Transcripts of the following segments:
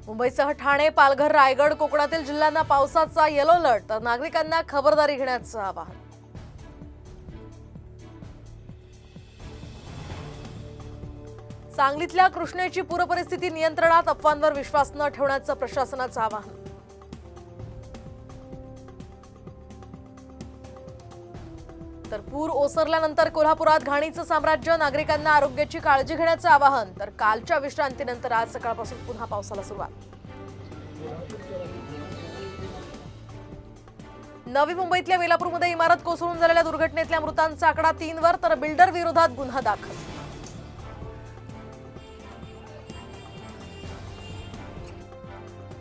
मुंबईसह ठाणे, पालघर, रायगड, कोकणातील जिल्ह्यांना पावसाचा येलो अलर्ट, तर नागरिकांना खबरदारी घेण्याचं आवाहन. सांगलीतल्या कृष्णेची पूरपरिस्थिती नियंत्रणात, अफवांवर विश्वास न ठेवण्याचं प्रशासनाचं आवाहन. तर पूर ओसरल्यानंतर कोल्हापुरात घाणीचं साम्राज्य, नागरिकांना आरोग्याची काळजी घेण्याचं आवाहन. तर कालच्या विश्रांतीनंतर आज सकाळपासून पुन्हा पावसाला सुरुवात. नवी मुंबईतल्या वेलापूरमध्ये इमारत कोसळून झालेल्या दुर्घटनेतल्या मृतांचा आकडा 3 वर, तर बिल्डर विरोधात गुन्हा दाखल.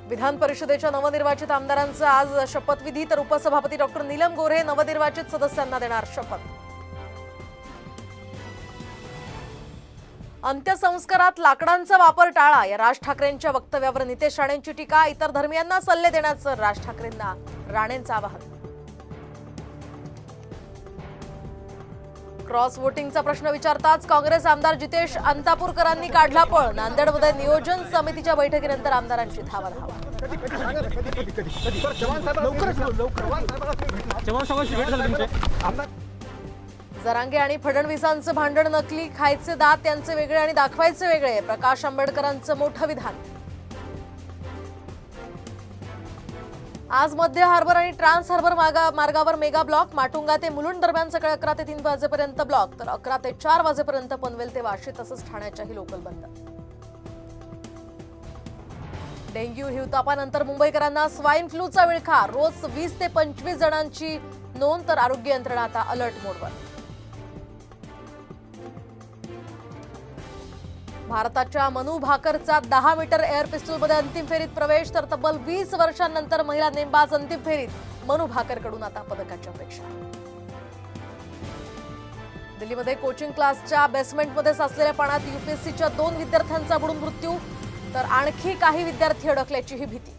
विधान परिषदेच्या नवनिर्वाचित आमदारांचा आज शपथविधी, तर उपसभापती डॉक्टर नीलम गोऱ्हे नवनिर्वाचित सदस्यांना देणार शपथ. अंत्यसंस्कारात लाकडांचा वापर टाळा, या राज ठाकरेंच्या वक्तव्यावर नितेश राणेंची टीका. इतर धर्मियांना सल्ले देण्याचं राज ठाकरेंना राणेंचं आवाहन. क्रॉस वोटिंगचा प्रश्न विचारताच काँग्रेस आमदार जितेश अंतापूरकरांनी काढला पळ. नांदेडमध्ये नियोजन समितीच्या बैठकीनंतर आमदारांची धावाधावा. जरांगे आणि फडणवीसांचं भांडण नकली, खायचे दात त्यांचे वेगळे आणि दाखवायचे वेगळे, प्रकाश आंबेडकरांचं मोठं विधान. आज मध्य हार्बर आणि ट्रान्स हार्बर मार्गावर मेगा ब्लॉक. माटुंगा ते मुलुंड दरम्यान सकाळी 11 ते 3 वाजेपर्यंत ब्लॉक, तर 11 ते 4 वाजेपर्यंत पनवेल ते वाशी तसंच ठाण्याच्याही लोकल बंद. डेंग्यू हिवतापानंतर मुंबईकरांना स्वाईन फ्लूचा विळखा. रोज 20 ते 25 जणांची नोंद, तर आरोग्य यंत्रणा आता अलर्ट मोडवर. भारताच्या मनू भाकरचा 10 मीटर एअर पिस्तूलमध्ये अंतिम फेरीत प्रवेश, तर तब्बल 20 वर्षांनंतर महिला नेमबाज अंतिम फेरीत. मनू भाकरकडून आता पदकाची अपेक्षा. दिल्लीमध्ये कोचिंग क्लासच्या बेसमेंटमध्ये साचलेल्या पाण्यात यूपीएससीच्या 2 विद्यार्थ्यांचा बुडून मृत्यू, तर आणखी काही विद्यार्थी अडकल्याचीही भीती.